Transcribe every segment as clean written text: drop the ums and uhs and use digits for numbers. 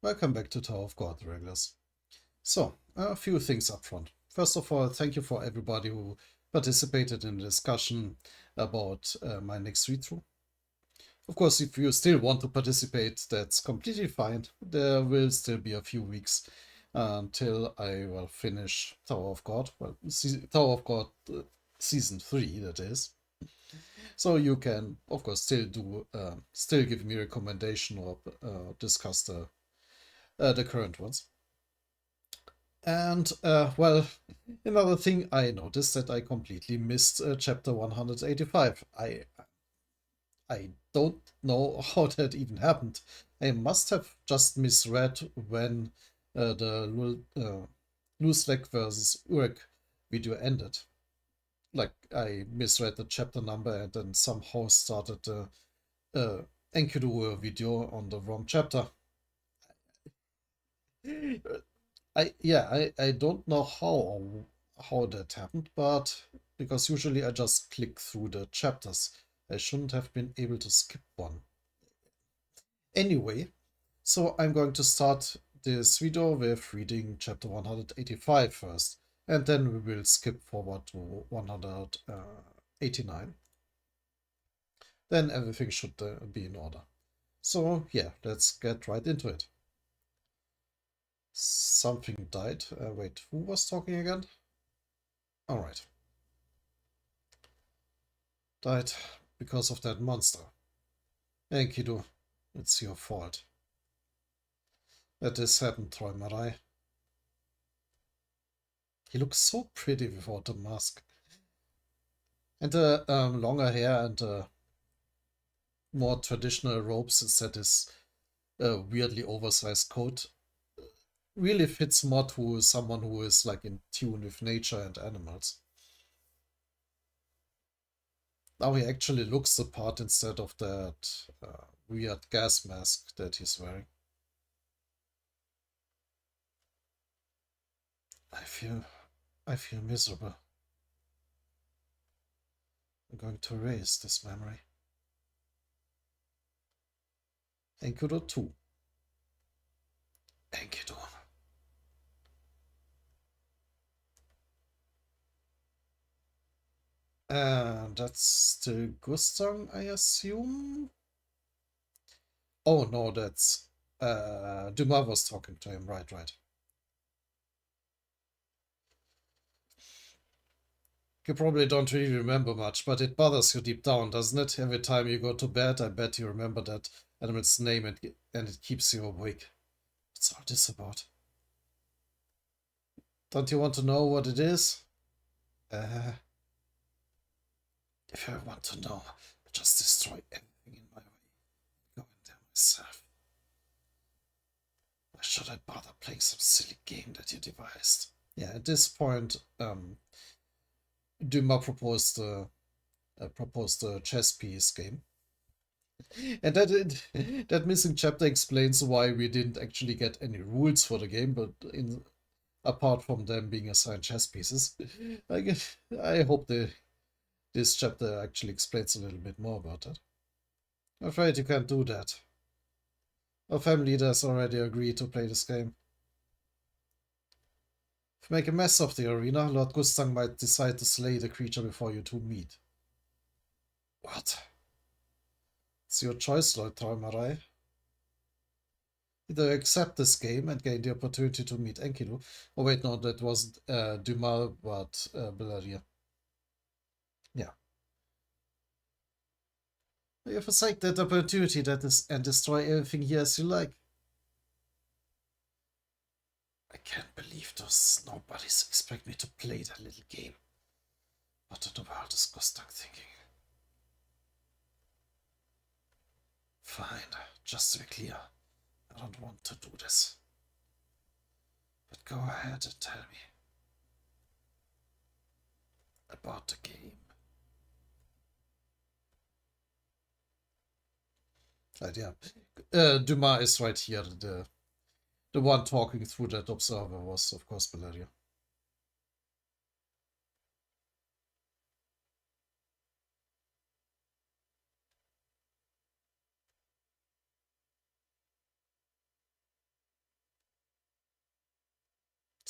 Welcome back to Tower of God, regulars. So, a few things up front. First of all, thank you for everybody who participated in the discussion about my next read-through. Of course, if you still want to participate, that's completely fine. There will still be a few weeks until I will finish Tower of God. Well, Tower of God Season 3, that is. So you can, of course, still give me a recommendation or discuss the current ones. And, well, another thing I noticed that I completely missed chapter 185. I don't know how that even happened. I must have just misread when the Lusvek versus Urk video ended. Like, I misread the chapter number and then somehow started the Enkidu video on the wrong chapter. I don't know how that happened, but because usually I just click through the chapters. I shouldn't have been able to skip one. Anyway, so I'm going to start this video with reading chapter 185 first, and then we will skip forward to 189. Then everything should be in order. So yeah, let's get right into it. Something died. Wait, who was talking again? All right. Died because of that monster. Enkidu, it's your fault. That this happened, Troy Marai. He looks so pretty without the mask. And the longer hair and more traditional robes instead his weirdly oversized coat really fits more to someone who is like in tune with nature and animals. Now he actually looks the part instead of that weird gas mask that he's wearing. I feel miserable. I'm going to erase this memory. Enkidu 2. Enkidu. And that's still Gustang, I assume? Oh no, that's Dumas was talking to him, right. You probably don't really remember much, but it bothers you deep down, doesn't it? Every time you go to bed, I bet you remember that animal's name and it keeps you awake. What's all this about? Don't you want to know what it is? Uh, if I want to know, I just destroy everything in my way. Go in there myself. Why should I bother playing some silly game that you devised? Yeah, at this point, Dumas proposed a chess piece game. And that missing chapter explains why we didn't actually get any rules for the game, but apart from them being assigned chess pieces, I hope this chapter actually explains a little bit more about that. I'm afraid you can't do that. Our family leader has already agreed to play this game. If you make a mess of the arena, Lord Gustang might decide to slay the creature before you two meet. What? It's your choice, Lord Traumerei. Either accept this game and gain the opportunity to meet Enkidu. Oh wait, no, that wasn't Dumas, but Bellaria. Yeah. You forsake that opportunity and destroy everything here as you like. I can't believe those nobodies expect me to play that little game. What in the world is Gustang thinking? Fine, just to be clear, I don't want to do this. But go ahead and tell me about the game. Right, yeah. Dumas is right here. The one talking through that observer was, of course, Bellaria.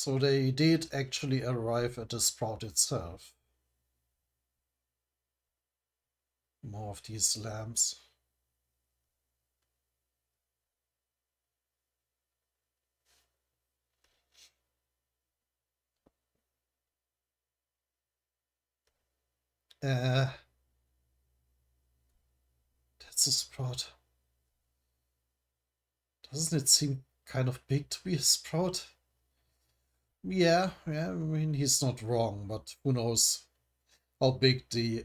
So they did actually arrive at the sprout itself. More of these lamps. That's a sprout. Doesn't it seem kind of big to be a sprout? Yeah, I mean, he's not wrong, but who knows how big the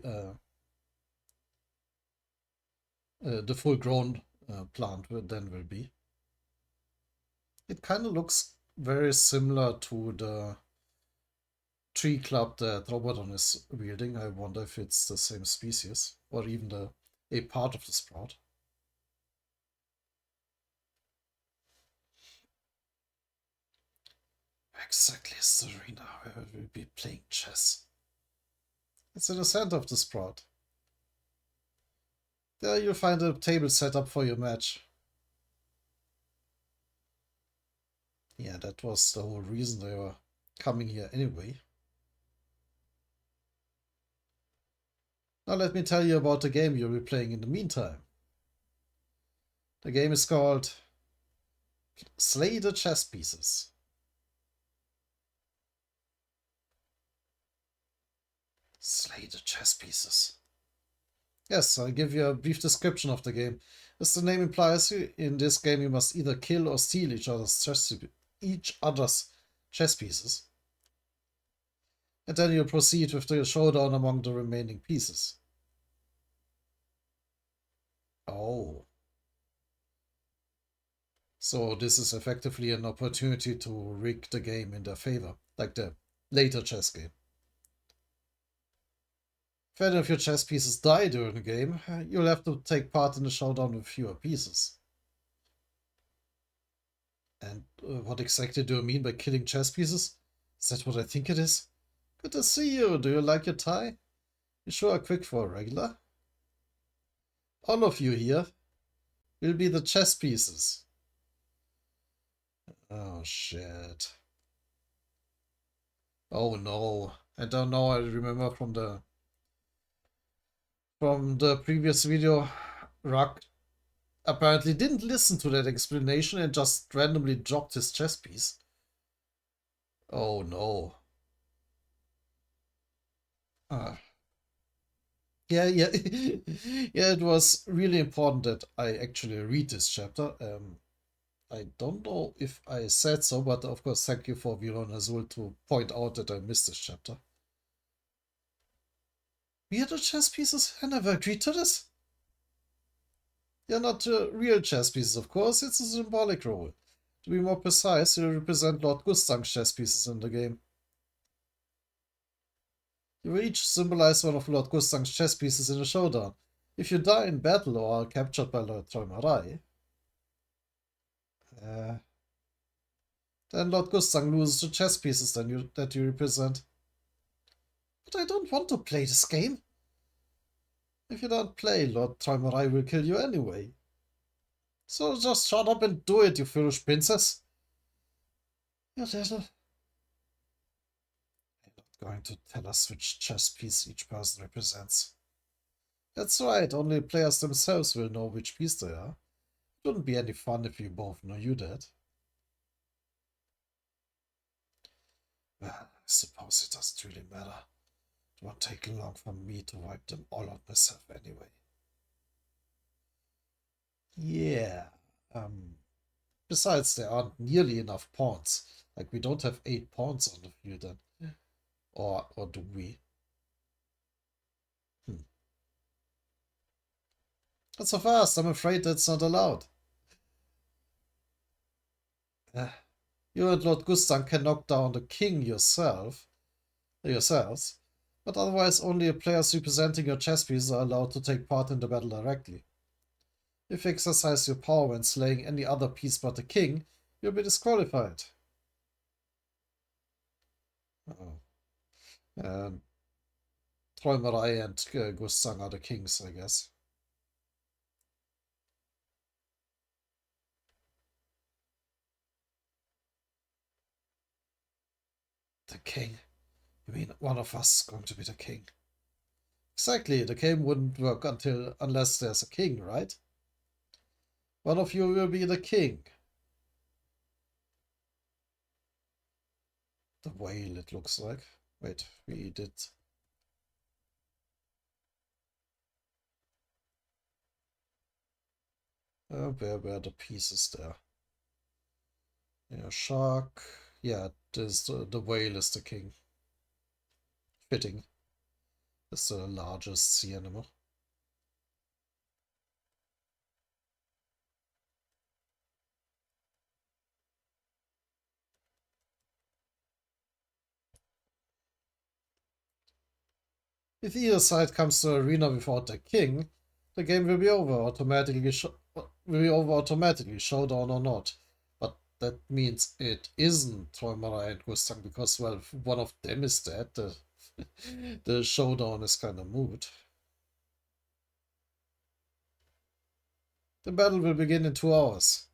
full-grown plant then will be. It kind of looks very similar to the tree club that Robodon is wielding. I wonder if it's the same species or even a part of the sprout. Exactly, is the arena where we'll be playing chess. It's in the center of the sprout. There you'll find a table set up for your match. Yeah, that was the whole reason they were coming here anyway. Now let me tell you about the game you'll be playing in the meantime. The game is called Slay the Chess Pieces. Slay the chess pieces. Yes, I'll give you a brief description of the game. As the name implies, in this game you must either kill or steal each other's chess pieces. And then you'll proceed with the showdown among the remaining pieces. Oh. So this is effectively an opportunity to rig the game in their favor, like the later chess game. If any of your chess pieces die during the game, you'll have to take part in the showdown with fewer pieces. And what exactly do you mean by killing chess pieces? Is that what I think it is? Good to see you. Do you like your tie? You sure are quick for a regular. All of you here will be the chess pieces. Oh, shit. Oh, no. I don't know. I remember from the previous video, Rock apparently didn't listen to that explanation and just randomly dropped his chess piece. Oh, no. Yeah, yeah. Yeah, it was really important that I actually read this chapter. I don't know if I said so, but of course, thank you for Viron Azul to point out that I missed this chapter. We are the chess pieces? I never agreed to this. They're not real chess pieces, of course. It's a symbolic role. To be more precise, you represent Lord Gustang's chess pieces in the game. You will each symbolize one of Lord Gustang's chess pieces in a showdown. If you die in battle or are captured by Lord Troimarai, then Lord Gustang loses the chess pieces that you represent. But I don't want to play this game. If you don't play, Lord Troimarai will kill you anyway. So just shut up and do it, you foolish princess. You little... You're not going to tell us which chess piece each person represents. That's right, only players themselves will know which piece they are. It wouldn't be any fun if you both knew that. Well, I suppose it doesn't really matter. It won't take long for me to wipe them all out myself anyway. Yeah. Besides, there aren't nearly enough pawns. Like, we don't have 8 pawns on the field then. Or do we? Not so fast. I'm afraid that's not allowed. You and Lord Gustan can knock down the king yourselves, but otherwise only players representing your chess pieces are allowed to take part in the battle directly. If you exercise your power when slaying any other piece but the king, you'll be disqualified. Troimarai and Gustang are the kings, I guess. The king? You mean one of us is going to be the king? Exactly, the game wouldn't work unless there's a king, right? One of you will be the king. The whale, it looks like. Wait, we did... where were the pieces there? Yeah, shark. Yeah, the whale is the king. Fitting. It's the largest sea animal. If either side comes to the arena without the king, the game will be over automatically. Showdown or not. But that means it isn't Toimara and Gustang because, well, if one of them is dead, the showdown is kind of moot. The battle will begin in 2 hours.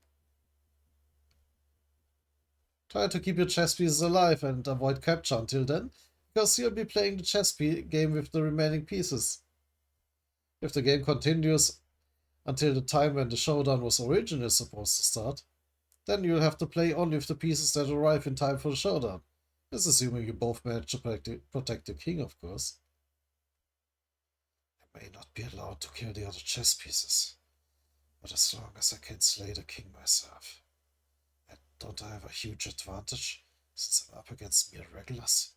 Try to keep your chess pieces alive and avoid capture until then, because you'll be playing the chess game with the remaining pieces. If the game continues until the time when the showdown was originally supposed to start, then you'll have to play only with the pieces that arrive in time for the showdown. This assuming you both manage to protect the king, of course. I may not be allowed to kill the other chess pieces, but as long as I can slay the king myself. And don't I have a huge advantage, since I'm up against mere regulars?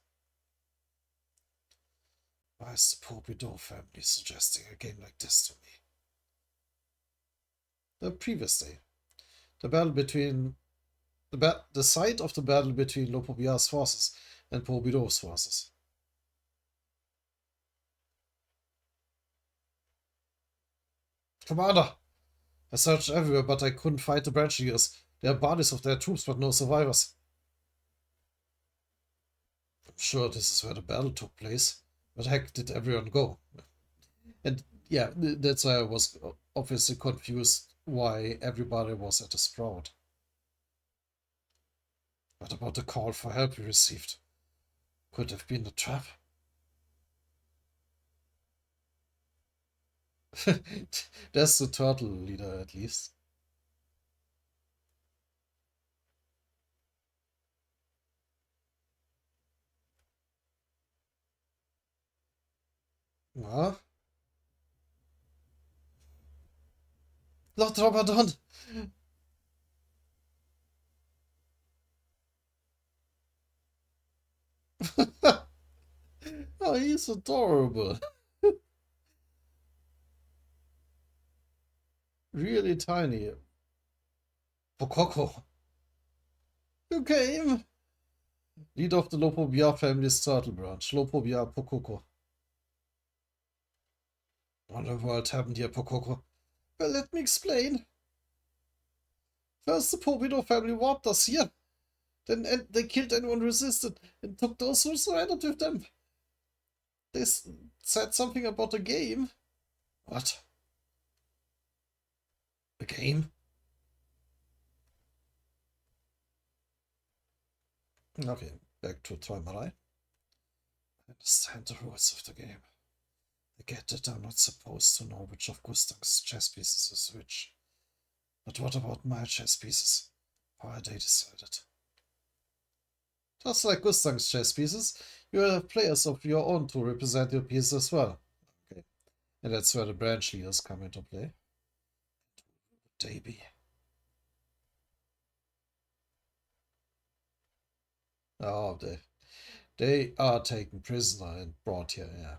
Why is the Pompidou family suggesting a game like this to me? The previous day, the site of the battle between Lopobia's forces and Pompidou's forces. Commander! I searched everywhere, but I couldn't find the branch leaders. There are bodies of their troops, but no survivors. I'm sure this is where the battle took place. Where the heck did everyone go? And yeah, that's why I was obviously confused why everybody was at the Sprout. What about the call for help we received? Could have been a trap. That's the turtle leader, at least. Well, Lord Ramadan! Oh, he's adorable. Really tiny. Pokoko. You came! Leader of the Lopobia family's turtle branch. Lopobia Pokoko. What in the world happened here, Pokoko? Well, let me explain. First, the Pompidou family warped us here. Then they killed anyone who resisted and took those who surrendered with them. They said something about a game. What? A game? Okay, back to Toimarai. I understand the rules of the game. I get that I'm not supposed to know which of Gustang's chess pieces is which. But what about my chess pieces? How are they decided? Just like Gustang's chess pieces, you have players of your own to represent your pieces as well. Okay, and that's where the branch leaders come into play. They be. Oh, they are taken prisoner and brought here, yeah.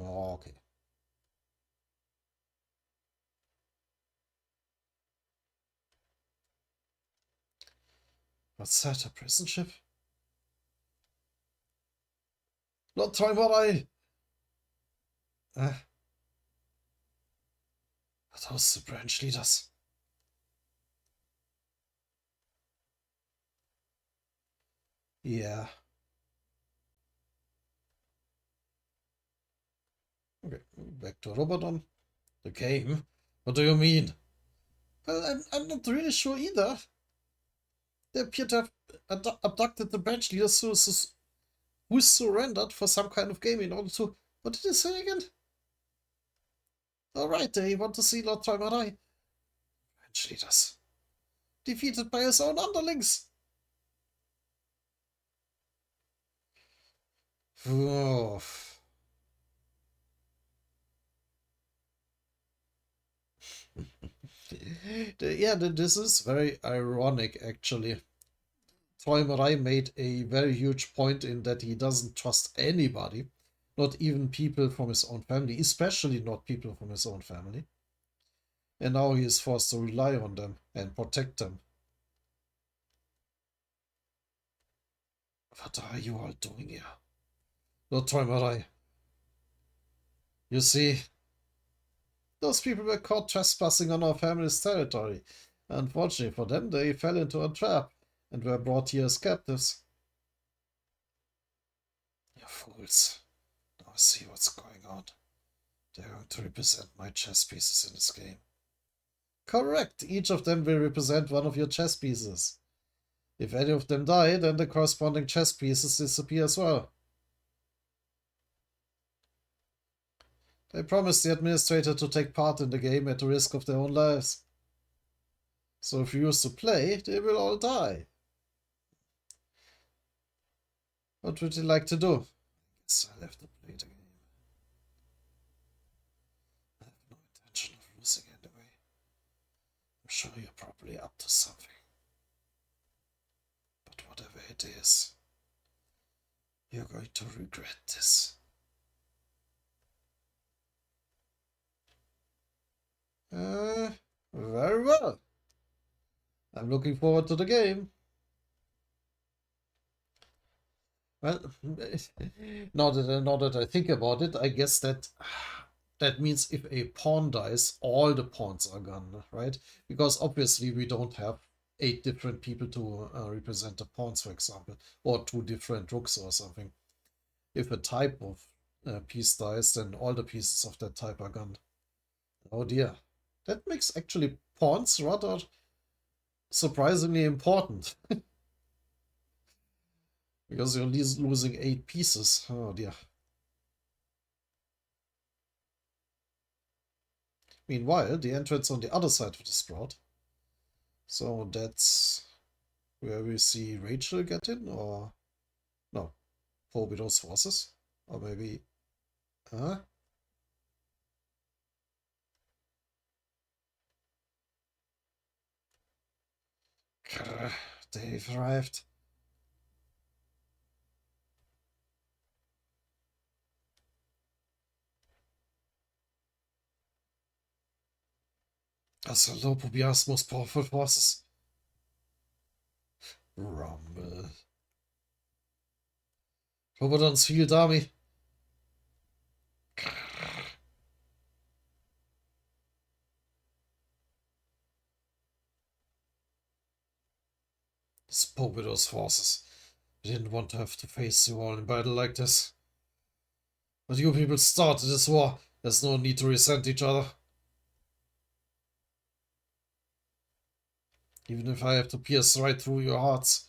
Oh, okay. What's that, a prison ship? Not try what I... Are those the branch leaders? Yeah. Okay, back to Robodon. The game? What do you mean? Well, I'm not really sure either. They appear to have abducted the branch leaders who surrendered for some kind of game in order to... What did he say again? Alright, they want to see Lord Toimarai. French leaders. Defeated by his own underlings. Oh. Yeah, this is very ironic, actually. Toimarai made a very huge point in that he doesn't trust anybody, not even people from his own family, especially not people from his own family. And now he is forced to rely on them and protect them. What are you all doing here? Lord Toimarai. You see, those people were caught trespassing on our family's territory. Unfortunately for them, they fell into a trap and were brought here as captives. You fools. Now I see what's going on. They're going to represent my chess pieces in this game. Correct. Each of them will represent one of your chess pieces. If any of them die, then the corresponding chess pieces disappear as well. They promised the administrator to take part in the game at the risk of their own lives. So if you refuse to play, they will all die. What would you like to do? I guess I'll have to play the game. I have no intention of losing anyway. I'm sure you're probably up to something. But whatever it is, you're going to regret this. Very well. I'm looking forward to the game. Well, now that I think about it, I guess that means if a pawn dies, all the pawns are gone, right? Because obviously we don't have 8 different people to represent the pawns, for example, or 2 different rooks or something. If a type of piece dies, then all the pieces of that type are gone. Oh dear. That makes actually pawns rather surprisingly important. Because you're losing 8 pieces. Oh dear. Meanwhile, the entrance on the other side of the sprout. So that's where we see Rachel get in, or no, Pobido's forces, or maybe, huh? They've arrived. Asalo Pobia's most powerful forces. Rumble. Robodon's field army. It's Pobido's forces. We didn't want to have to face you all in battle like this. But you people started this war. There's no need to resent each other. Even if I have to pierce right through your hearts.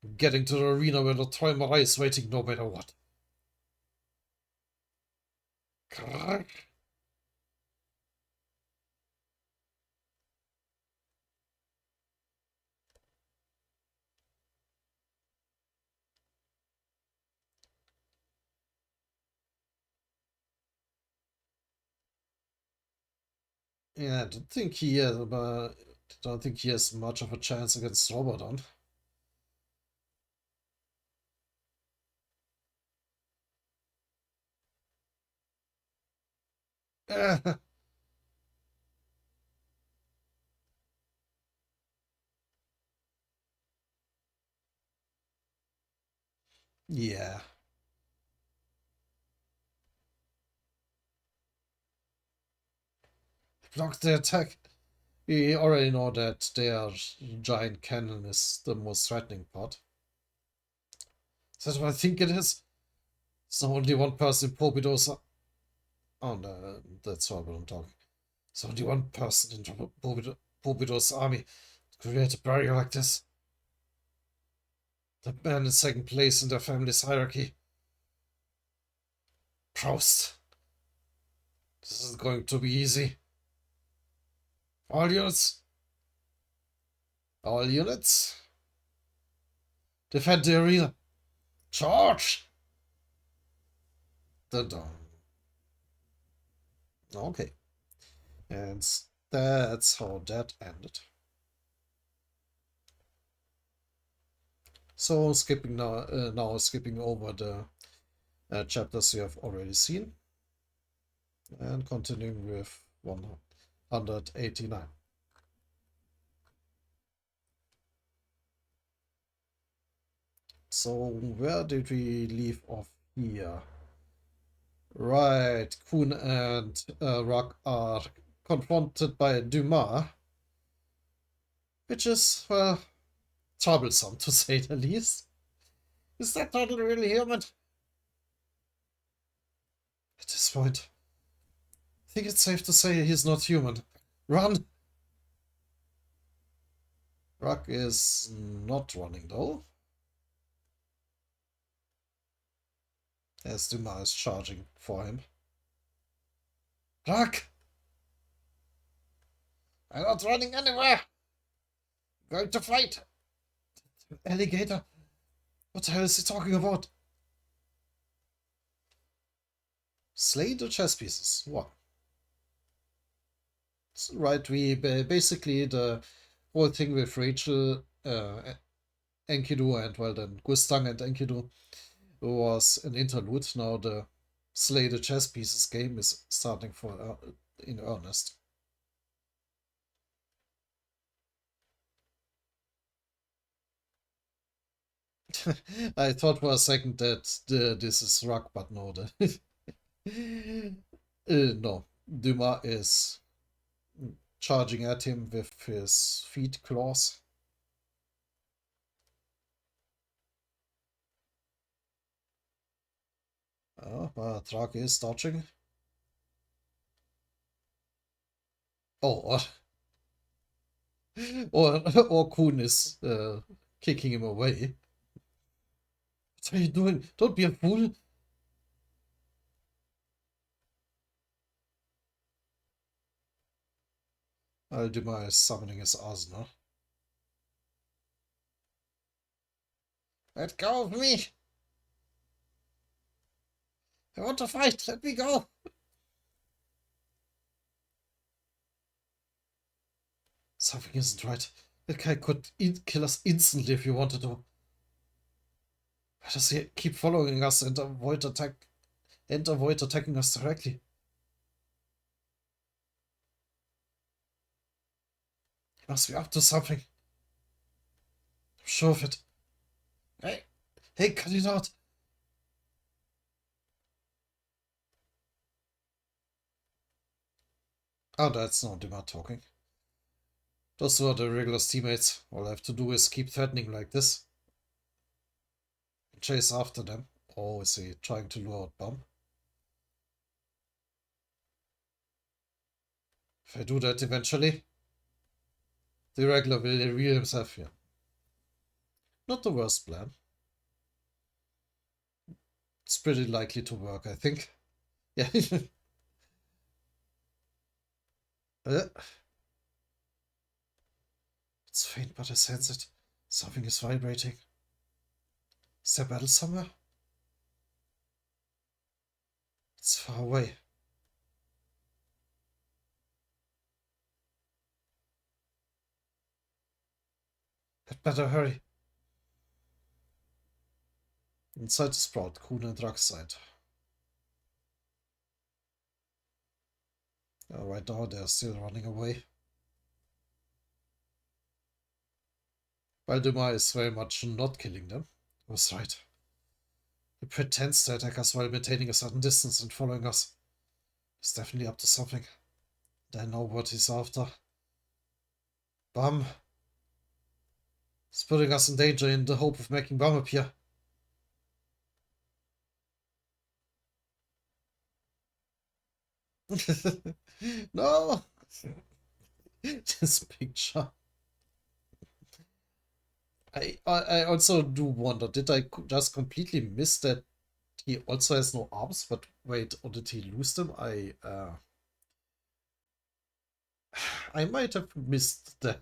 I'm getting to the arena where the Toimarai is waiting no matter what. Yeah, I don't think he has much of a chance against Robodon. Yeah. Block the attack. We already know that their giant cannon is the most threatening part. Is that what I think it is? It's not only one person in Pobido's... Oh no, that's not what I'm talking. It's only one person in Pobido's army to create a barrier like this. The man in second place in their family's hierarchy. Proust. This isn't going to be easy. All units. All units. Defend the arena. Charge! Dun dun. Okay. And that's how that ended. So skipping now skipping over the chapters you have already seen and continuing with 189. So where did we leave off here? Right, Kuhn and Rock are confronted by Dumas, which is, well, troublesome to say the least. Is that not really human? At this point, I think it's safe to say he's not human. Run! Rock is not running though, as Dumas is charging for him. Rock! I'm not running anywhere! I'm going to fight! Alligator? What the hell is he talking about? Slay the chess pieces. What? Right, we basically the whole thing with Rachel, Enkidu, and well then Gustang and Enkidu was an interlude. Now the Slay the chess pieces game is starting for in earnest. I thought for a second that this is Rock, but no, no. Dumas is charging at him with his feet claws. Drake is dodging. Oh, or Kuhn is kicking him away. What are you doing? Don't be a fool. Dumas is summoning his arsenal. Let go of me! I want to fight! Let me go! Something isn't right. That guy could kill us instantly if he wanted to. Why does he keep following us and avoid attacking us directly? He must be up to something. I'm sure of it. Hey, cut it out! Oh, that's not Dumas talking. Those were the regulars teammates. All I have to do is keep threatening like this. Chase after them. Oh, is he trying to lure out Bomb? If I do that eventually, the regular will reveal himself here. Not the worst plan. It's pretty likely to work, I think. Yeah. It's faint, but I sense it. Something is vibrating. Is there battle somewhere? It's far away. I'd better hurry. Inside the sprout, Kuhn and Drax side. Right now they're still running away. While Dumas is very much not killing them. I was right. He pretends to attack us while maintaining a certain distance and following us. He's definitely up to something. And I know what he's after. Bum. He's putting us in danger in the hope of making Bum appear. No! This picture. I also do wonder, did I just completely miss that he also has no arms? But wait, or did he lose them? I might have missed that.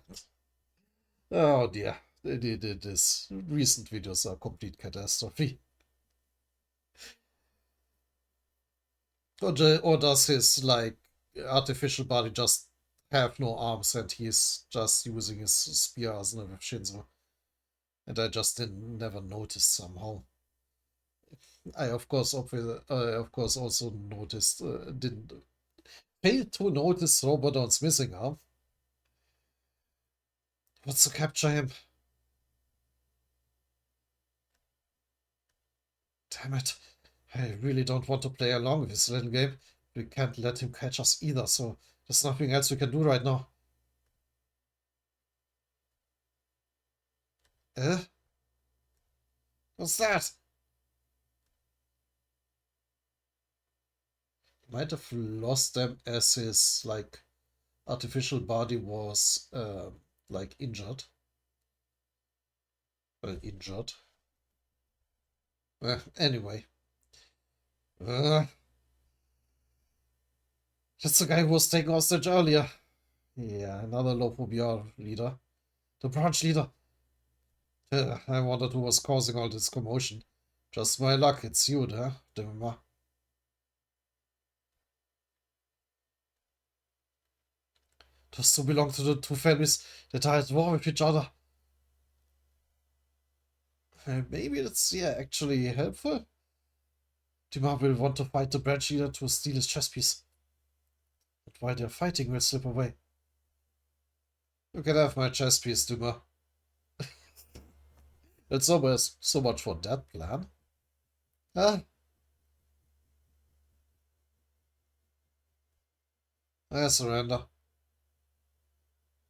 Oh dear. This recent videos are complete catastrophe. Or does his like artificial body just have no arms and he's just using his spear as a Shinzo? And I just didn't never noticed somehow. I of course also noticed didn't fail to notice Robodon's missing arm. What's to capture him? Damn it. I really don't want to play along with this little game. We can't let him catch us either, so there's nothing else we can do right now. Eh? What's that? Might have lost them as his, like, artificial body was, like, injured. Well, injured. Anyway. That's the guy who was taken hostage earlier. Yeah, another local BR leader. The branch leader. I wondered who was causing all this commotion. Just my luck, it's you, huh? Demma. Those two belong to the two families that are at war with each other. Maybe it's, yeah, actually helpful. Dimar will want to fight the branch leader to steal his chess piece. But while they're fighting, we'll slip away. You can have my chess piece, Dimar. It's almost so much for that plan. Huh? I surrender.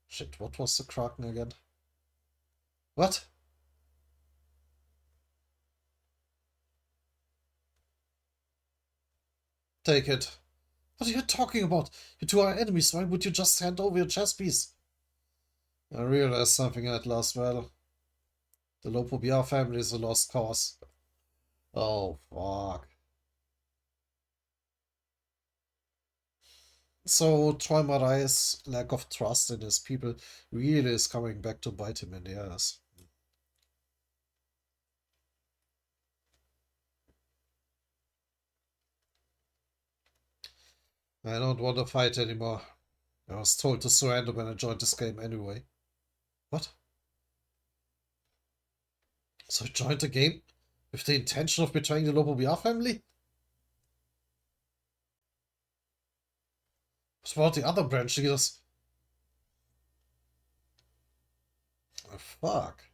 Shit, what was the Kraken again? What? Take it. What are you talking about? You two are enemies. Why would you just hand over your chess piece? I realized something at last battle. The Lopo BR family is a lost cause. Oh, fuck. So Troy Marai's lack of trust in his people really is coming back to bite him in the ass. I don't want to fight anymore. I was told to surrender when I joined this game anyway. What? So you joined the game with the intention of betraying the Lobo BR family? What about the other branch leaders? Oh, fuck.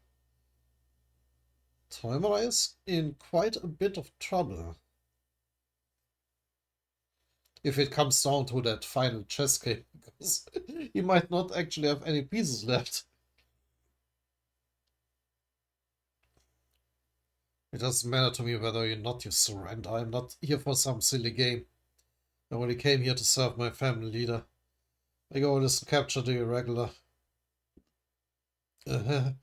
Toimara is in quite a bit of trouble. If it comes down to that final chess game, because he might not actually have any pieces left. It doesn't matter to me whether or not you surrender. I'm not here for some silly game. I only came here to serve my family leader. My goal is to capture the irregular. Then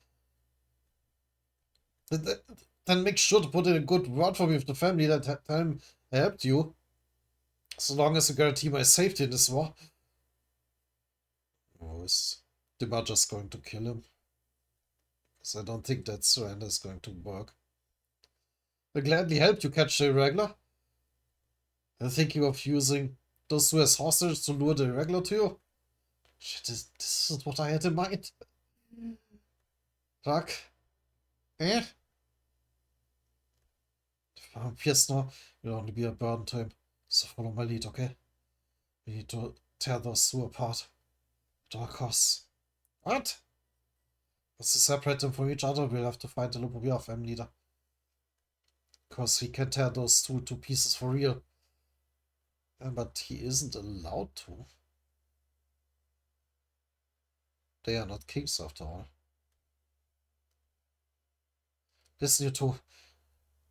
make sure to put in a good word for me with the family that time I helped you. So long as you guarantee my safety in this war. Oh, is Dimar just going to kill him? Because I don't think that surrender is going to work. I gladly helped you catch the irregular. I'm thinking of using those two as hostages to lure the irregular to you. Shit, this isn't what I had in mind. Fuck. Eh? Yes, no, will only be a burden to him. So follow my lead, okay? We need to tear those two apart. At all costs. What? Once to separate them from each other, we'll have to find the Lupobia family leader. Because he can tear those two to pieces for real. But he isn't allowed to. They are not kings after all. Listen, you two.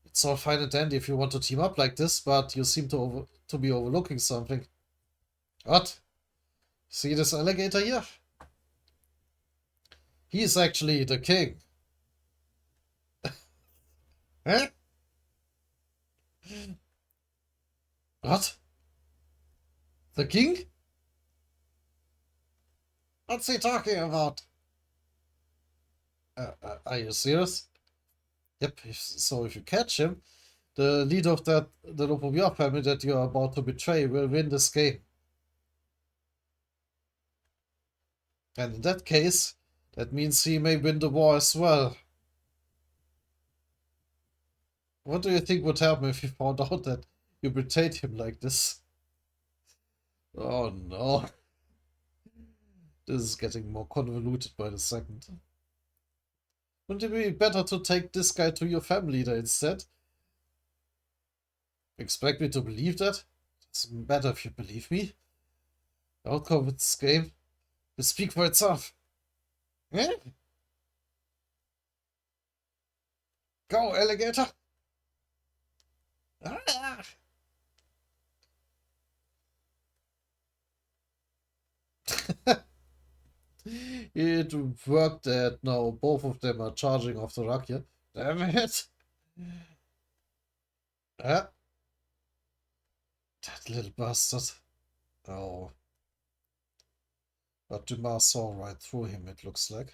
It's all fine and dandy if you want to team up like this, but you seem to be overlooking something. What? See this alligator here? He is actually the king. Huh? What? The king? What's he talking about? Are you serious? Yep, so if you catch him, the leader of the Lopomia family that you are about to betray will win this game. And in that case, that means he may win the war as well. What do you think would happen if he found out that you betrayed him like this? Oh no. This is getting more convoluted by the second. Wouldn't it be better to take this guy to your family leader instead? Expect me to believe that? It's better if you believe me. The outcome of this game will speak for itself. Eh? Go, alligator! Ah! It worked that now both of them are charging off the Rakia. Damn it! Ah, that little bastard. Oh. But Dumas saw right through him, it looks like.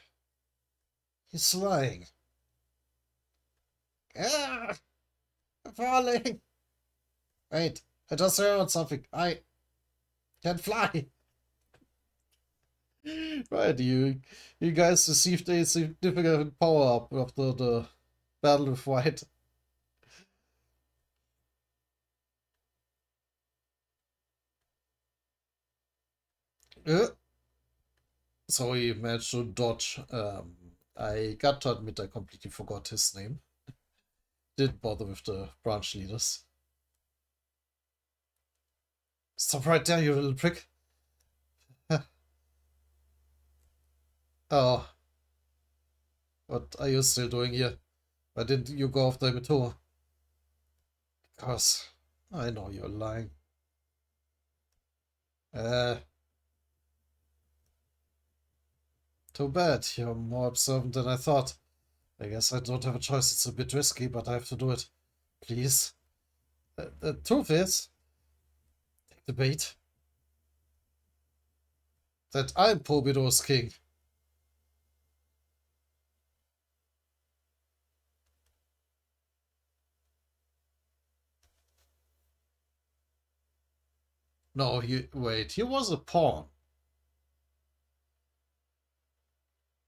He's lying. Ah! I'm falling! Wait, I just heard something. I can fly! Right, you guys received a significant power up after the battle with White. Uh, so he managed to dodge. I got to admit I completely forgot his name. Didn't bother with the branch leaders. Stop right there, you little prick. Oh, what are you still doing here? Why didn't you go after him too? Because I know you're lying. Uh, Too bad. You're more observant than I thought. I guess I don't have a choice. It's a bit risky, but I have to do it. Please. The truth is, take the bait, that I'm Pobido's king. No, wait, he was a pawn.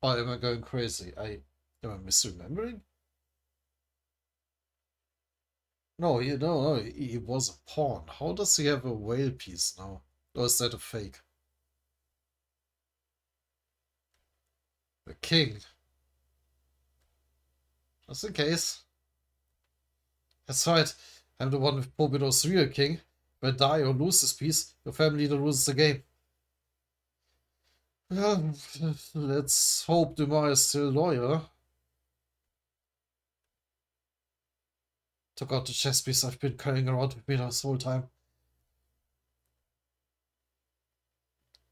Or am I going crazy? Am I misremembering? No, no, he was a pawn. How does he have a whale piece now? Or is that a fake? The king. Just in case. That's right. I'm the one with Pobido's real king. If I die or lose this piece, your family leader loses the game. Let's hope Dumas is still loyal. Took out the chess piece I've been carrying around with me this whole time.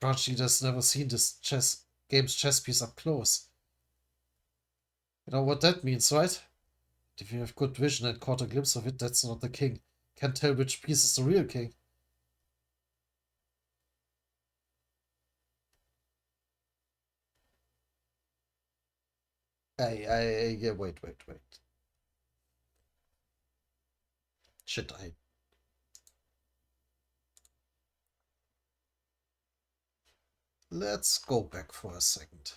Branch leader's never seen this game's chess piece up close. You know what that means, right? If you have good vision and caught a glimpse of it, that's not the king. Can't tell which piece is the real king. Yeah, wait. Shit, Let's go back for a second.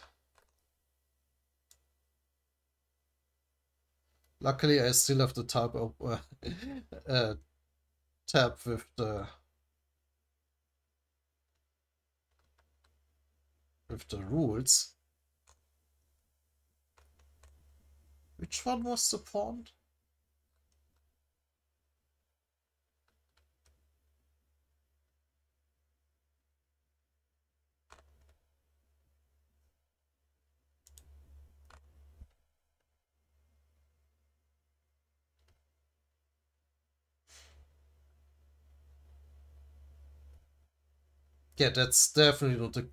Luckily, I still have the tab tab with the rules. Which one was the pawn? Yeah, that's definitely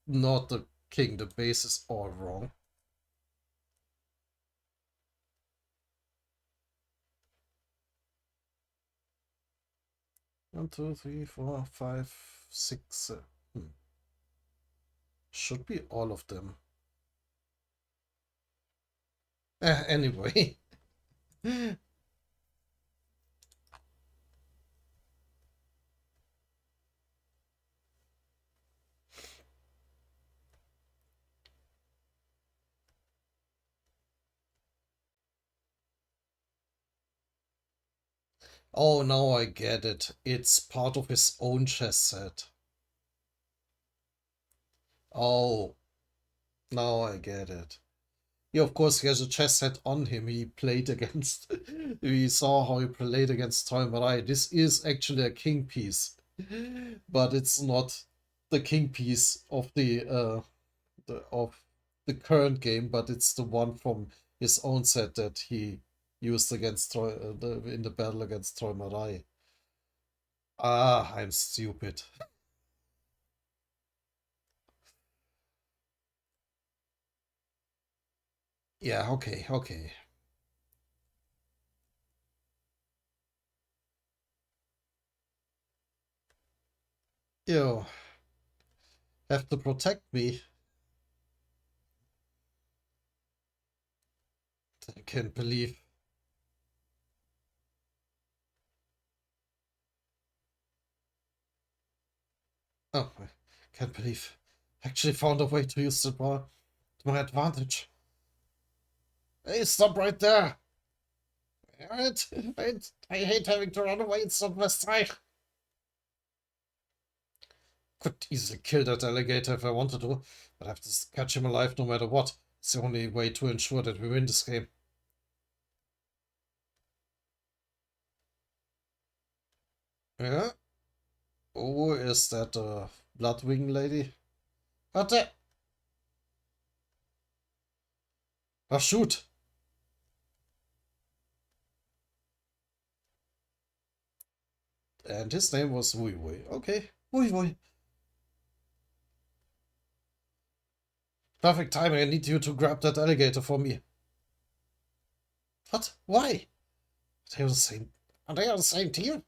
not the king. The base is all wrong. 1, 2, 3, 4, 5, 6. Should be all of them. Anyway. Oh, now I get it. It's part of his own chess set. Oh, now I get it. Yeah, of course, he has a chess set on him. He played against. We saw how he played against Tower. This is actually a king piece, but it's not the king piece of the current game, but it's the one from his own set that he used against in the battle against Troy Marai. Ah, I'm stupid. Yeah, okay, okay. You have to protect me. I can't believe. Oh, I can't believe. Actually found a way to use the ball to my advantage. Hey, stop right there! Alright, I hate having to run away in S.3. Could easily kill that alligator if I wanted to, but I have to catch him alive no matter what. It's the only way to ensure that we win this game. Yeah? Oh, is that a Bloodwing lady? What the? Oh, shoot! And his name was Wui Wui. Okay, Wui Wui. Perfect timing. I need you to grab that alligator for me. What? Why? They are the same. Are they on the same team?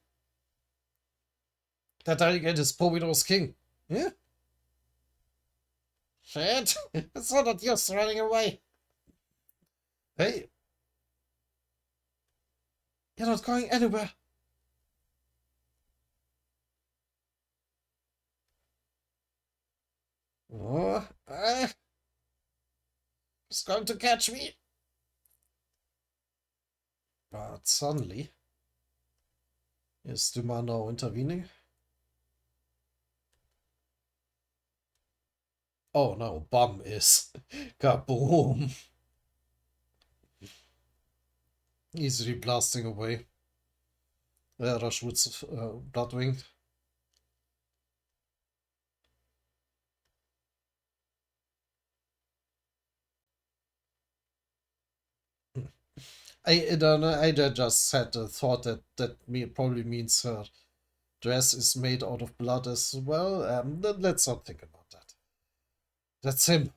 That alligator is Pobido's king. Yeah? Shit! It's not that you're running away. Hey, you're not going anywhere. Oh, it's going to catch me. But suddenly, is Duma now intervening? Oh no, Bum is. Kaboom! Easily blasting away. Rashwood's Bloodwing. I don't know. I just had a thought that probably means her dress is made out of blood as well. Let's not think about that. That's him.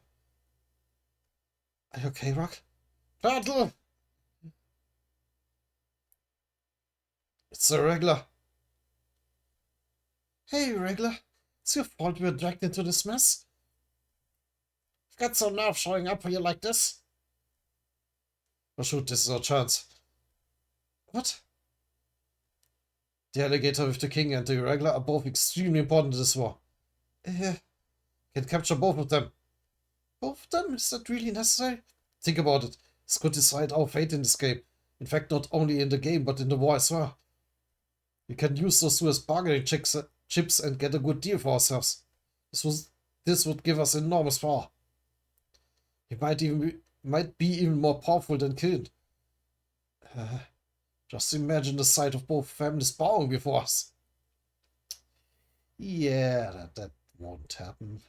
Are you okay, Rock? Battle! It's a regular. Hey, regular. It's your fault we were dragged into this mess. I've got some nerve showing up for you like this. Oh shoot, this is our chance. What? The alligator with the king and the irregular are both extremely important in this war. Can capture both of them. Both of them? Is that really necessary? Think about it. This could decide our fate in this game. In fact, not only in the game, but in the war as well. We can use those two as bargaining chips and get a good deal for ourselves. This would give us enormous power. He might be even more powerful than Kirin. Uh, just imagine the sight of both families bowing before us. Yeah, that won't happen.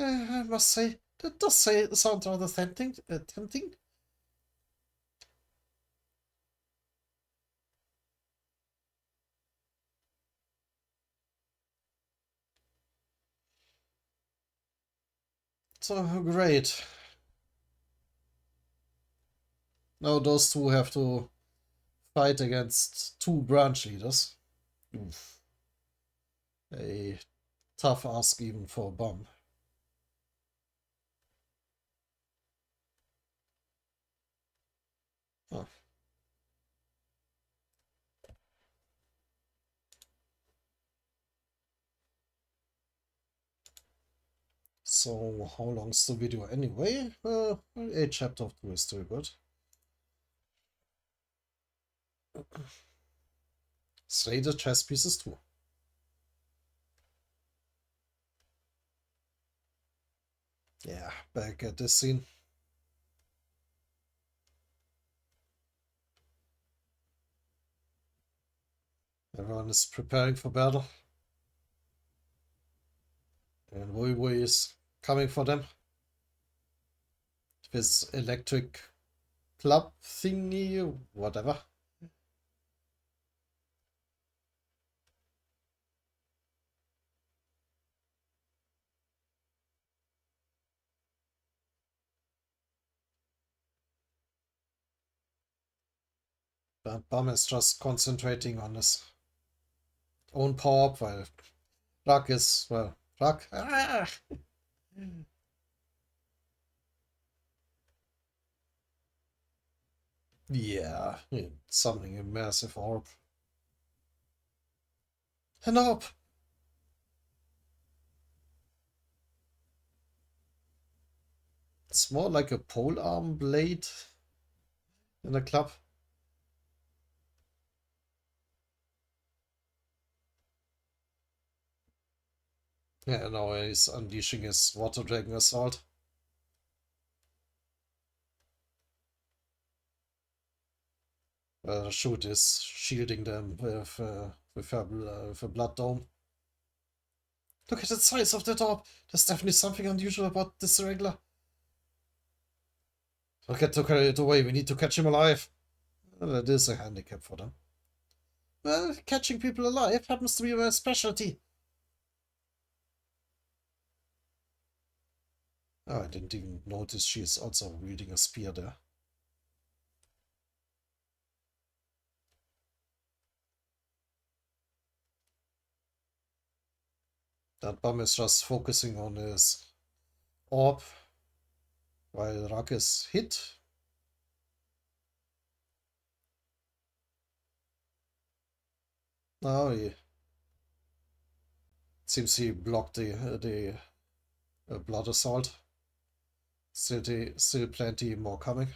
I must say, that does sound rather tempting. So great. Now those two have to fight against 2 branch leaders. Oof. A tough ask even for a bomb. Huh. So, how long's the video anyway? A chapter of 2 is still good. Slay the chess pieces too. Yeah, back at this scene. Everyone is preparing for battle. And Wui Wui is coming for them. This electric club thingy, whatever. But Bum is just concentrating on his own power up, while Rak is, well, Rak. Ah! Yeah, summoning a massive orb. An orb! It's more like a pole arm blade in a club. Yeah, now he's unleashing his water dragon assault. Shoot is shielding them with a blood dome. Look at the size of that orb. There's definitely something unusual about this regular. Look at to carry it away. We need to catch him alive. Well, that is a handicap for them. Well, catching people alive happens to be my specialty. Oh, I didn't even notice she is also wielding a spear there. That bum is just focusing on his orb while Rak is hit. Now he seems he blocked the blood assault. Still plenty more coming.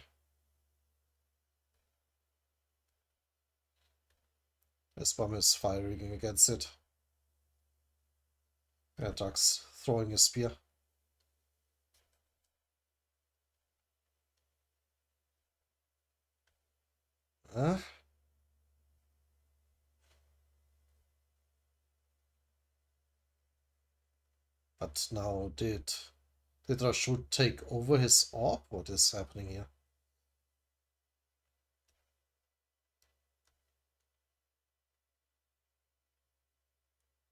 This bomb is firing against it. And Rak's throwing a spear. Huh? But now did Rashid take over his orb? What is happening here?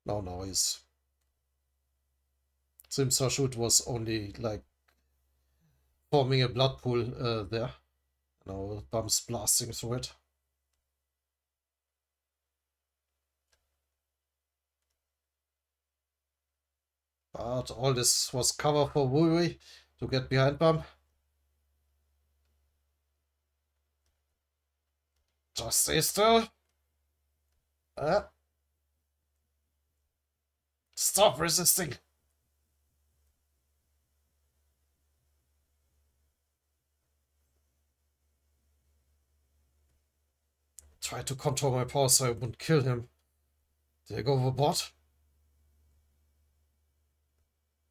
No, he's... Seems Rashid was only, like, forming a blood pool there. Now bombs blasting through it. But all this was cover for Wui to get behind Bum. Just stay still. Stop resisting. Try to control my power so I wouldn't kill him. Did I go overboard?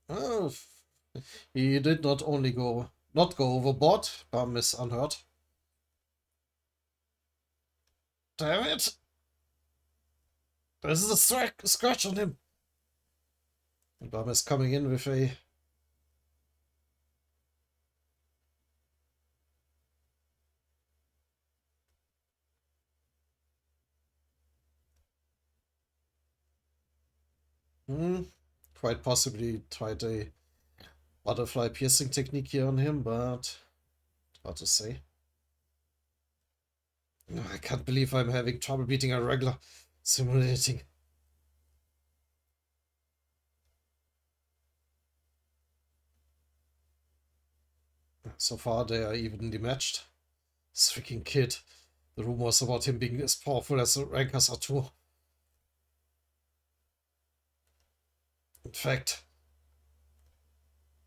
Oh, he did not only not go overboard. Bum is unhurt. Damn it! This is a scratch on him. And Bum is coming in with a... Quite possibly tried a butterfly piercing technique here on him, but hard to say. I can't believe I'm having trouble beating a regular simulating. So far, they are evenly matched. This freaking kid. The rumors about him being as powerful as the rankers are too. In fact,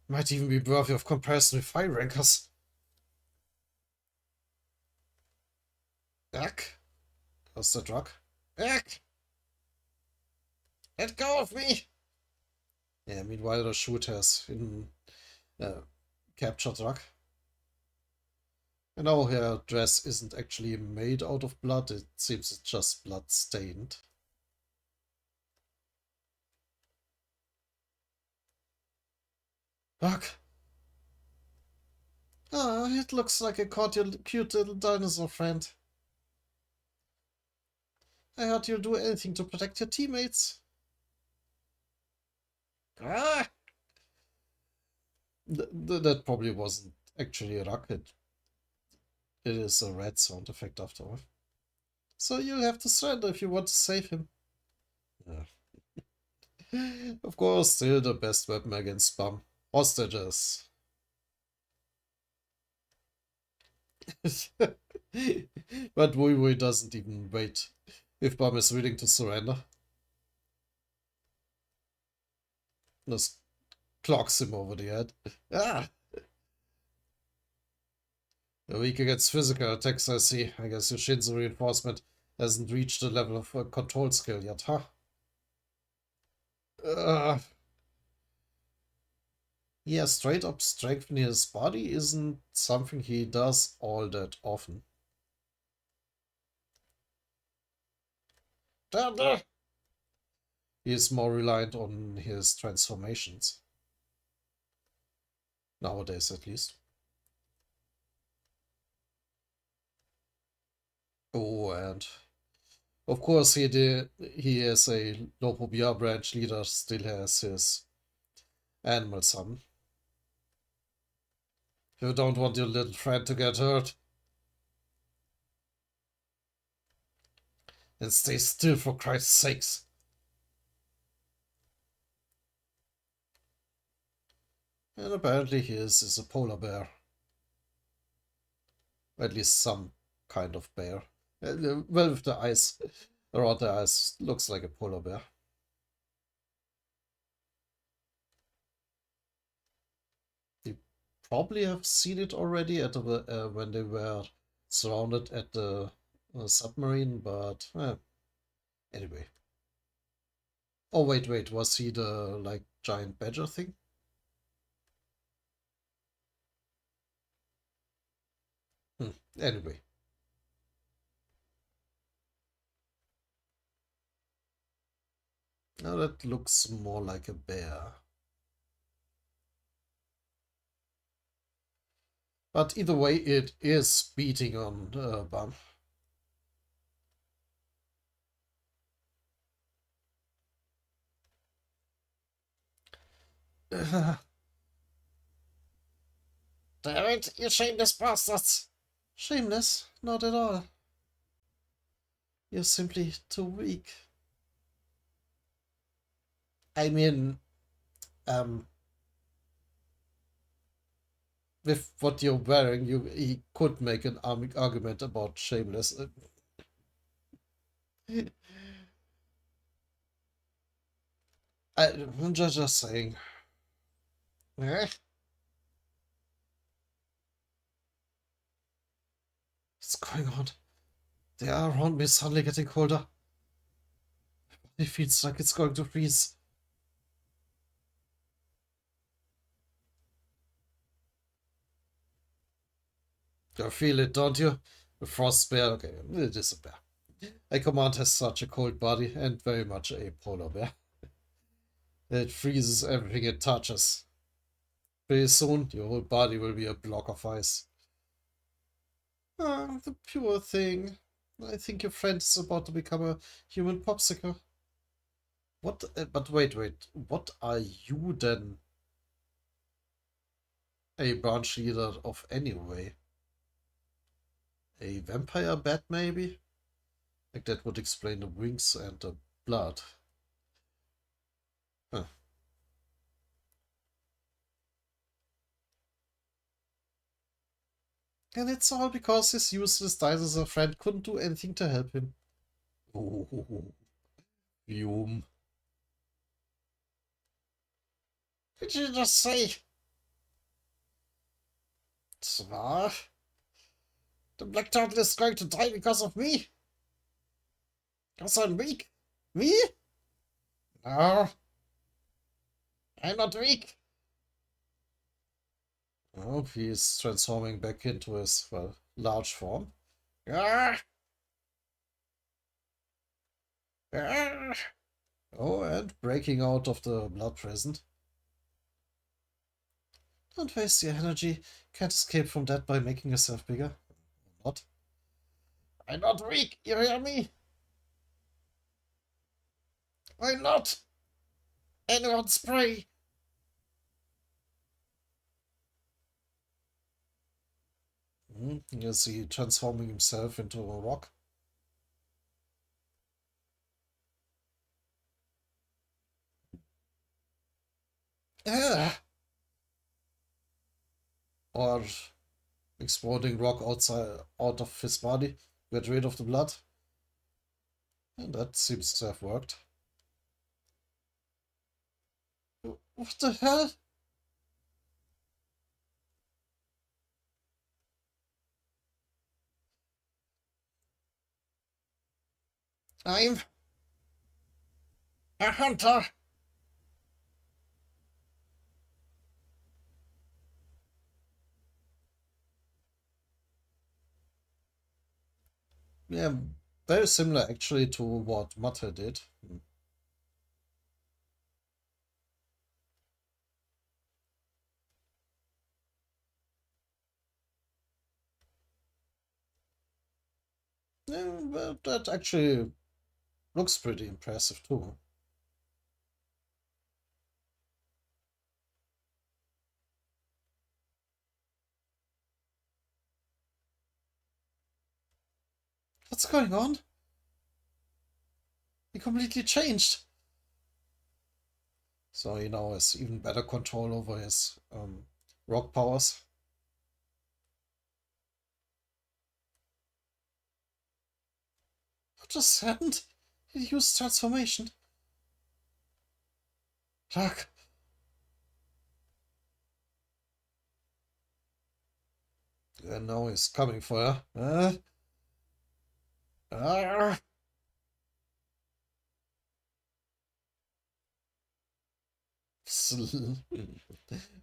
might even be worthy of comparison with high rankers. Eck? How's the drug? Eck! Let go of me! Yeah, meanwhile, the shoot has been captured drug. And now her dress isn't actually made out of blood, it seems it's just blood stained. Look! Ah, it looks like a cute little dinosaur friend. I heard you'll do anything to protect your teammates. Ah! That probably wasn't actually a rocket. It is a red sound effect after all. So you'll have to surrender if you want to save him. Yeah. Of course, still the best weapon against spam. Hostages. But Wui Wui doesn't even wait if Bum is willing to surrender. Just clocks him over the head. Ah! You're weak against physical attacks, I see. I guess your Shinzo reinforcement hasn't reached the level of control skill yet, huh? Yeah, straight up strengthening his body isn't something he does all that often. He is more reliant on his transformations. Nowadays, at least. Oh, and of course he is a Lopobia branch leader, still has his animal son. You don't want your little friend to get hurt. Then stay still, for Christ's sakes. And apparently his is a polar bear. At least some kind of bear. Well, with the eyes around the eyes, looks like a polar bear. You probably have seen it already at the, when they were surrounded at the submarine, but anyway. Oh, wait, was he the, like, giant badger thing? Anyway. Now that looks more like a bear. But either way, it is beating on Bum. Damn it, you shameless bastards! Shameless? Not at all. You're simply too weak. I mean, um, with what you're wearing, he could make an argument about shameless. I'm just saying. Eh? What's going on? The air around me is suddenly getting colder. It feels like it's going to freeze. You feel it, don't you? The frost bear. Okay, it is a bear. A command has such a cold body and very much a polar bear. It freezes everything it touches. Pretty soon, your whole body will be a block of ice. Ah, the pure thing. I think your friend is about to become a human popsicle. What? But wait. What are you then a branch leader of anyway? A vampire bat, maybe? Like that would explain the wings and the blood. Huh. And it's all because his useless dinosaur friend couldn't do anything to help him. Oh, Hume. Did you just say? Zwar? The black turtle is going to die because of me? Because I'm weak? Me? No, I'm not weak. Oh, he's transforming back into his, well, large form. Ah! Ah! Oh, and breaking out of the blood prison. Don't waste your energy. Can't escape from that by making yourself bigger. Not. I'm not weak, you hear me? I'm not anyone's prey. You see, transforming himself into a rock. Ah! Or exploding rock out of his body. Get rid of the blood. And that seems to have worked. What the hell? I'm a hunter. Yeah, very similar actually to what Mata did. Yeah, but that actually looks pretty impressive too. What's going on? He completely changed. So he now has even better control over his rock powers. What just happened? He used transformation. Look. And now he's coming for her. Ah.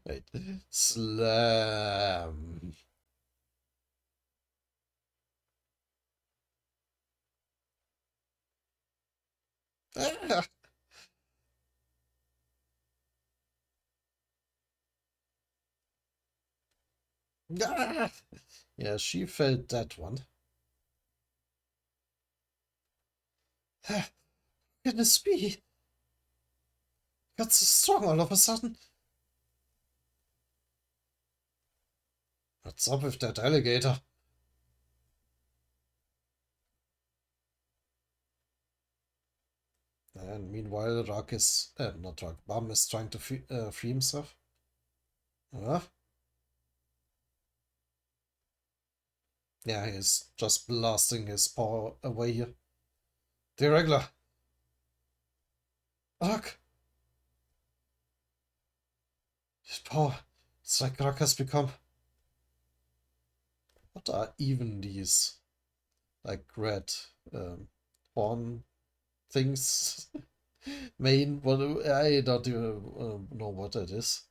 Wait. Slam. Ah. Ah. Yeah, she felt that one. Ah, goodness me. Got so strong all of a sudden. What's up with that alligator? And meanwhile, Rock is, not Rock, Bum is trying to free himself. Huh? Yeah, he's just blasting his power away here. The irregular. Rock! His power. It's like Rock has become. What are even these, like, red horn things? Main? What? I don't even know what that is.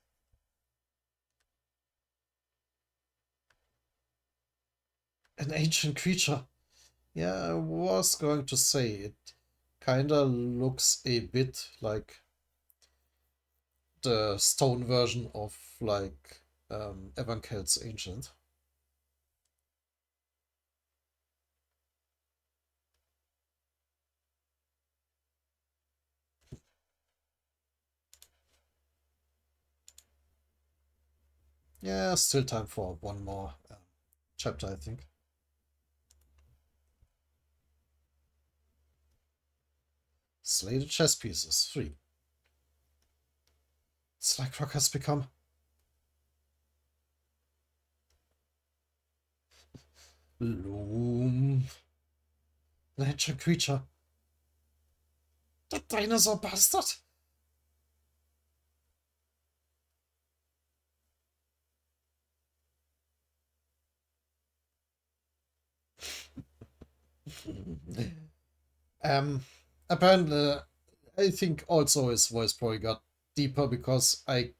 An ancient creature. Yeah, I was going to say it kinda looks a bit like the stone version of like Evankel's Ancient. Yeah, still time for one more chapter, I think. Slay the chess pieces. 3. It's like rock has become. Loom. Nature creature. The dinosaur bastard. um, Apparently, I think also his voice probably got deeper because I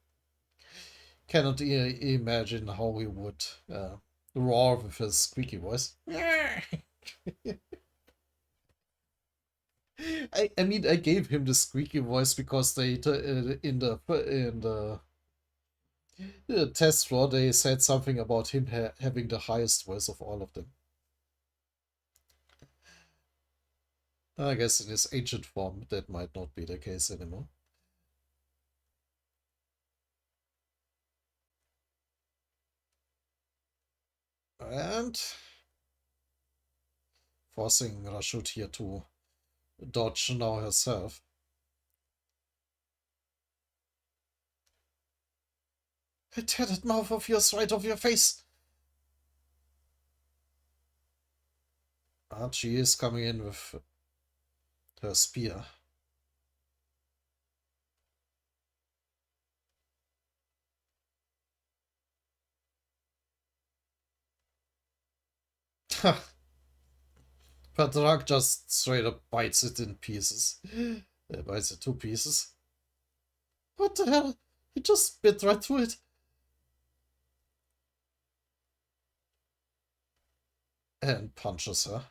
cannot imagine how he would roar with his squeaky voice. I mean, I gave him the squeaky voice because they in the test floor they said something about him having the highest voice of all of them. I guess in his ancient form that might not be the case anymore. And forcing Rashut here to dodge now herself. I tear that mouth of yours right off your face. And she is coming in with her spear. But Drak just straight up bites it in pieces. Bites it 2 pieces. What the hell? He just bit right through it. And punches her.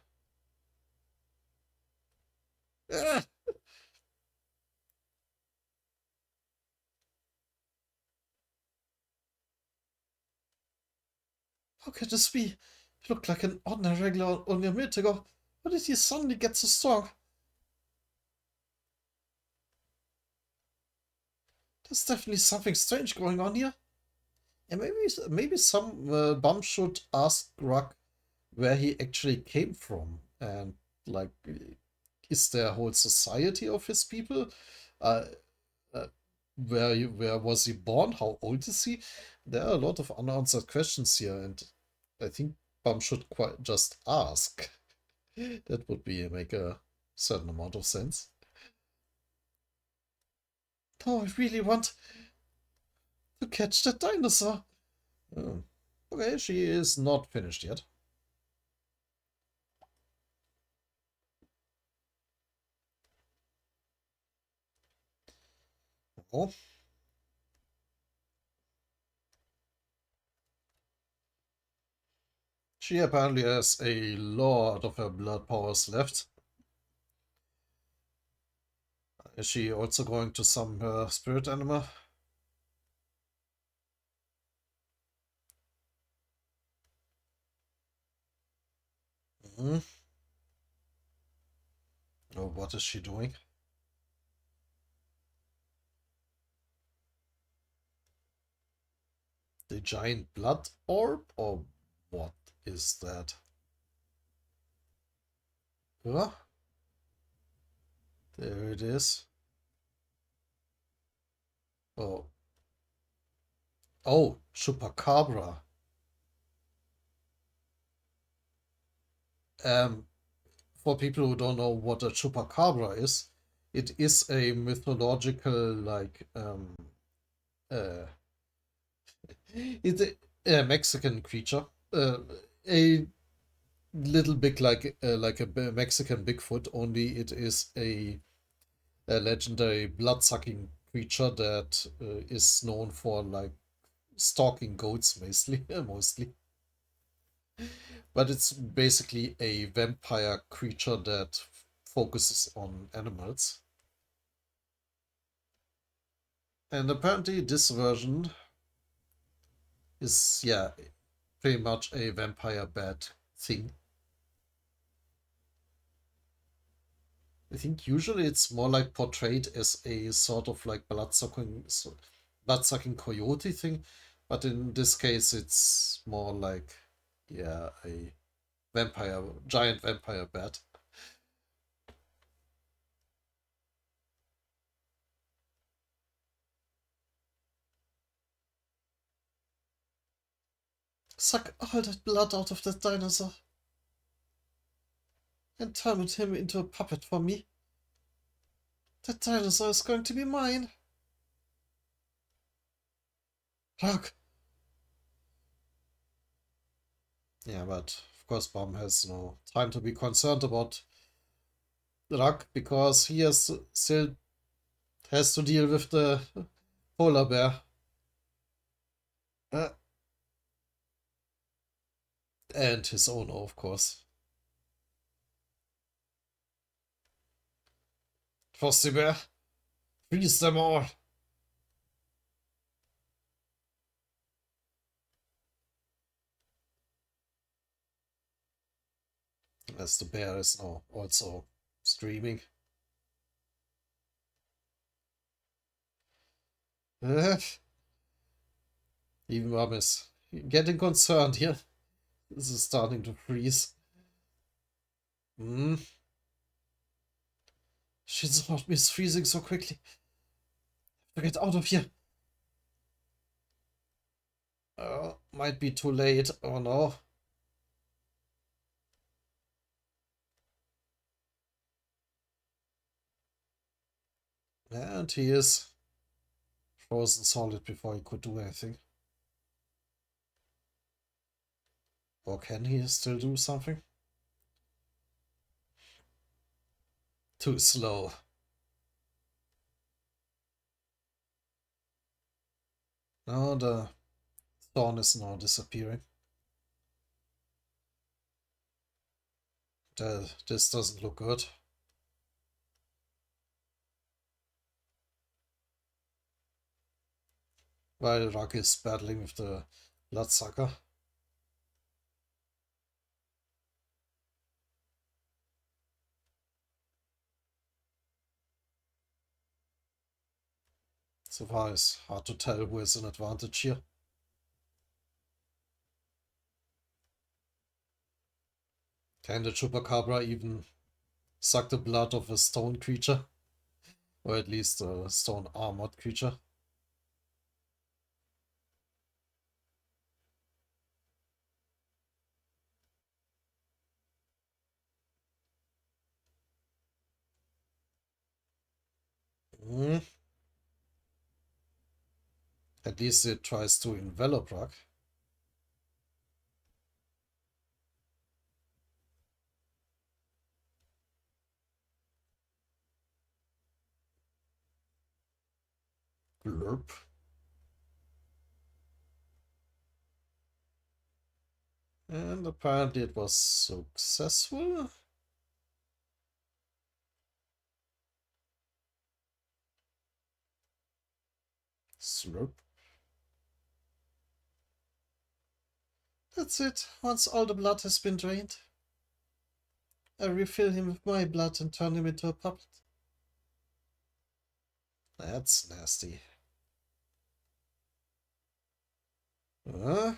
Ah! How could this be? He looked like an ordinary regular only a minute ago. How did he suddenly get so strong? There's definitely something strange going on here. And maybe some bum should ask Grug where he actually came from and like is there a whole society of his people? Uh, uh, where was he born? How old is he? There are a lot of unanswered questions here, and I think Bum should quite just ask. That would make a certain amount of sense. No, I really want to catch that dinosaur. Oh. Okay, she is not finished yet. Oh. She apparently has a lot of her blood powers left. Is she also going to summon her spirit animal? Hmm. Oh, what is she doing? The giant blood orb? Or what is that? Huh? There it is. Oh. Oh, Chupacabra. Um, for people who don't know what a Chupacabra is, it is a mythological, like, uh, it's a Mexican creature. A little bit like a Mexican Bigfoot, only it is a legendary blood-sucking creature that is known for like stalking goats mostly, mostly. But it's basically a vampire creature that focuses on animals. And apparently this version is, yeah, pretty much a vampire bat thing. I think usually it's more like portrayed as a sort of like blood-sucking coyote thing, but in this case it's more like, yeah, a giant vampire bat. Suck all that blood out of that dinosaur and turn him into a puppet for me. That dinosaur is going to be mine. Look. Yeah, but of course Bomb has no time to be concerned about Rock because he still has to deal with the polar bear. Uh, and his owner, of course. Frosty Bear, freeze them all. As the bear is now also streaming. Even Mom is getting concerned here. This is starting to freeze. Hmm. She's not miss freezing so quickly. To get out of here. Might be too late. Oh no. And he is frozen solid before he could do anything. Or can he still do something? Too slow. Now the thorn is now disappearing. This doesn't look good. While Rock is battling with the bloodsucker. So far it's hard to tell who has an advantage here. Can the Chupacabra even suck the blood of a stone creature? Or at least a stone armored creature? Hmm. At least it tries to envelop Rock. Glurp. And apparently it was successful. Slurp. That's it. Once all the blood has been drained, I refill him with my blood and turn him into a puppet. That's nasty. Huh?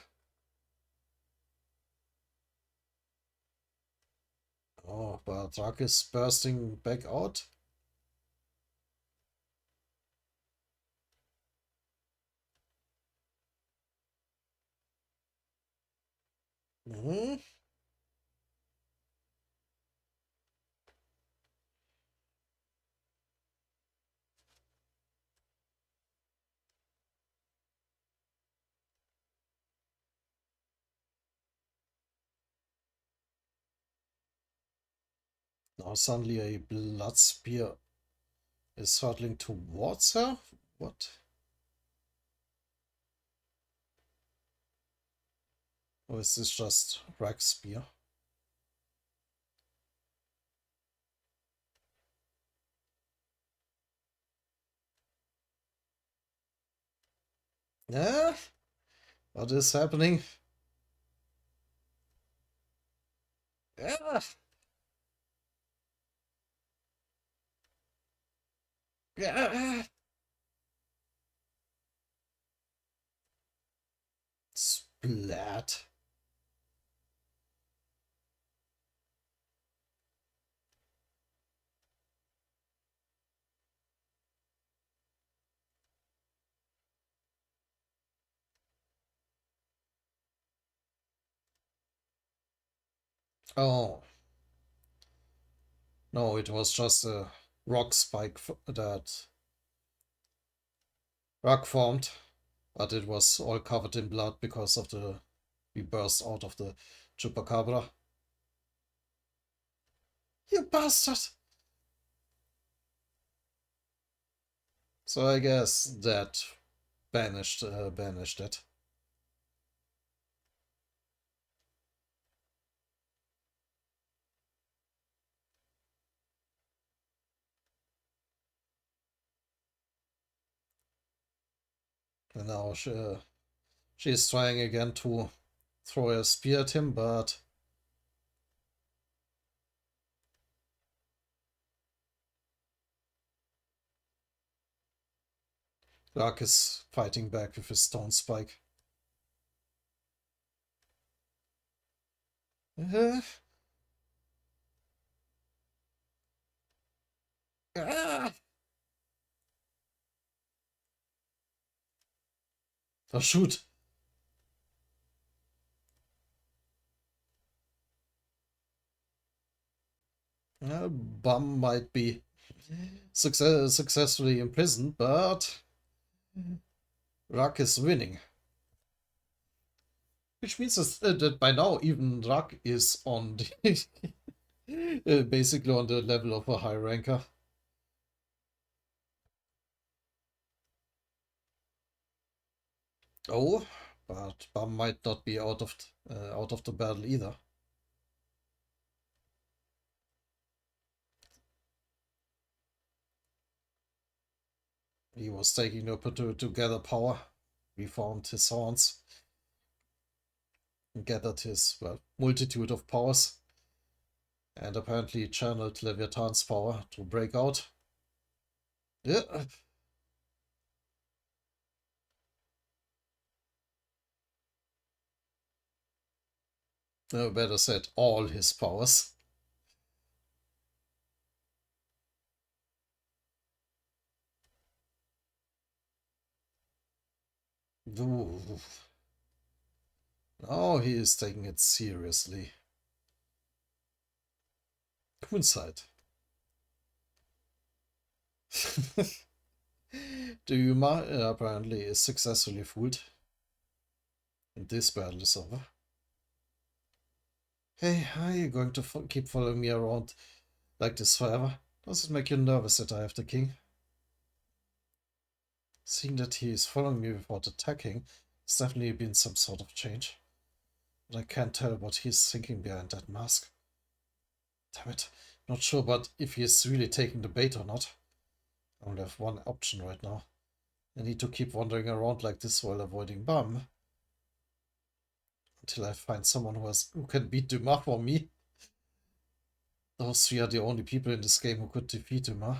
Oh, but Rock is bursting back out. Hmm. Now suddenly a blood spear is hurtling towards her? What? Or is this just Rack's spear? Yeah? What is happening? Yeah! Yeah! Splat. Oh, no, it was just a rock spike that rock formed, but it was all covered in blood because of the we burst out of the chupacabra. You bastard! So I guess that banished it. And now she's trying again to throw a spear at him, but Lark is fighting back with his stone spike. Uh, ah! Oh, shoot! Bum might be successfully imprisoned, but Rak is winning. Which means that by now even Rak is on the basically on the level of a high ranker. Oh, but Bum might not be out of the battle either. He was taking the opportunity to gather power. He found his horns and gathered his, well, multitude of powers, and apparently channeled Leviathan's power to break out. Yeah, no, better said, all his powers. Ooh. Now he is taking it seriously. Coincide. The Yuma apparently is successfully fooled. And this battle is over. Hey, are you going to keep following me around like this forever? Does it make you nervous that I have the king? Seeing that he is following me without attacking, there's definitely been some sort of change. But I can't tell what he's thinking behind that mask. Damn it. Not sure but if he is really taking the bait or not. I only have one option right now. I need to keep wandering around like this while avoiding Bum. Until I find someone who can beat Dumas for me. Those three are the only people in this game who could defeat Dumas.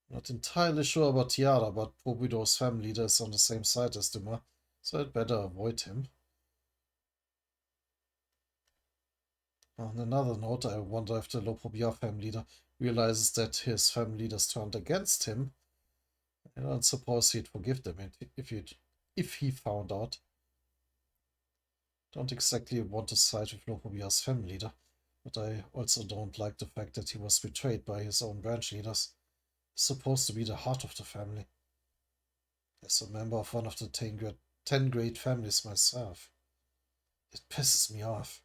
Not entirely sure about Tiara, but Pobido's family leader is on the same side as Dumas, so I'd better avoid him. On another note, I wonder if the Lopobia family leader realizes that his family leaders turned against him. I don't suppose he'd forgive them if he found out. Don't exactly want to side with Lopobia's family leader, but I also don't like the fact that he was betrayed by his own branch leaders. He's supposed to be the heart of the family. As a member of one of the 10 great families myself, it pisses me off.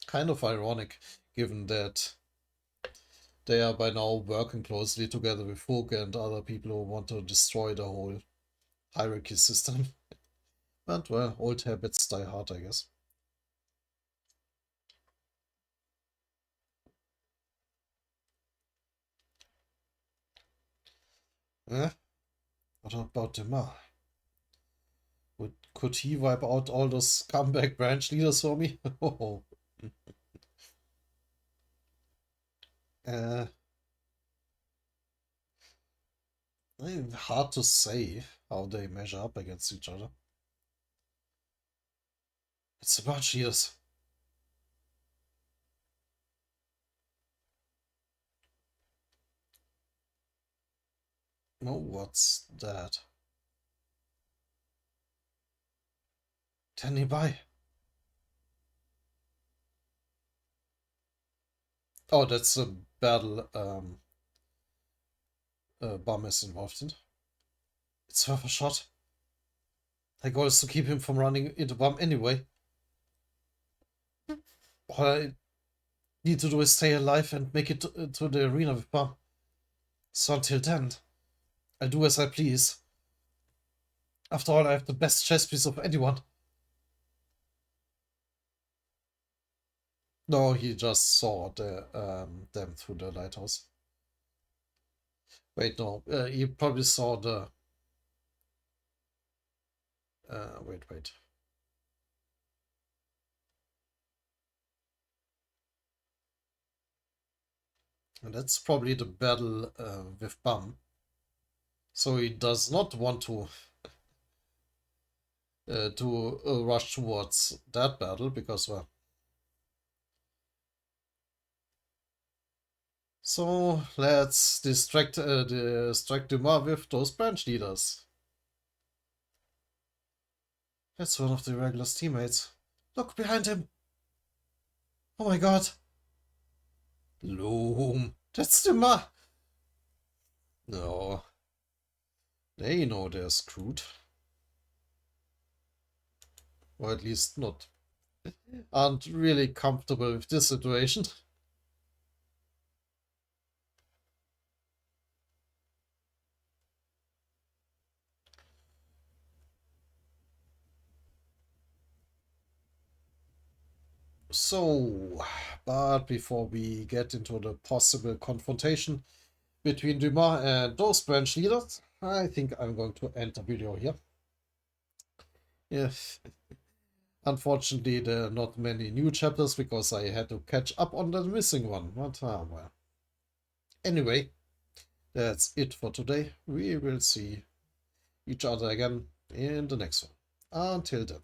Kind of ironic, given that they are by now working closely together with Folk and other people who want to destroy the whole hierarchy system. But, well, old habits die hard, I guess. Eh? What about Demar? Could he wipe out all those scumbag branch leaders for me? Oh. uh, Hard to say how they measure up against each other. It's a bunch of years. No, what's that? Tell me by. Oh, that's a battle Bum is involved in. It's worth a shot. My goal is to keep him from running into Bum anyway. All I need to do is stay alive and make it to the arena with Bum. So until then, I do as I please. After all, I have the best chess piece of anyone. No, he just saw them through the lighthouse. Wait, no, he probably saw the... wait. And that's probably the battle with Bum. So he does not want to rush towards that battle because, well... So let's distract Dumas with those branch leaders. That's one of the regulars' teammates. Look behind him! Oh my god! Loom! That's Dumas! No. They know they're screwed. Or at least not. Aren't really comfortable with this situation. So, but before we get into the possible confrontation between Dumas and those branch leaders, I think I'm going to end the video here. Yes. Unfortunately, there are not many new chapters because I had to catch up on the missing one. But, well. Anyway, that's it for today. We will see each other again in the next one. Until then.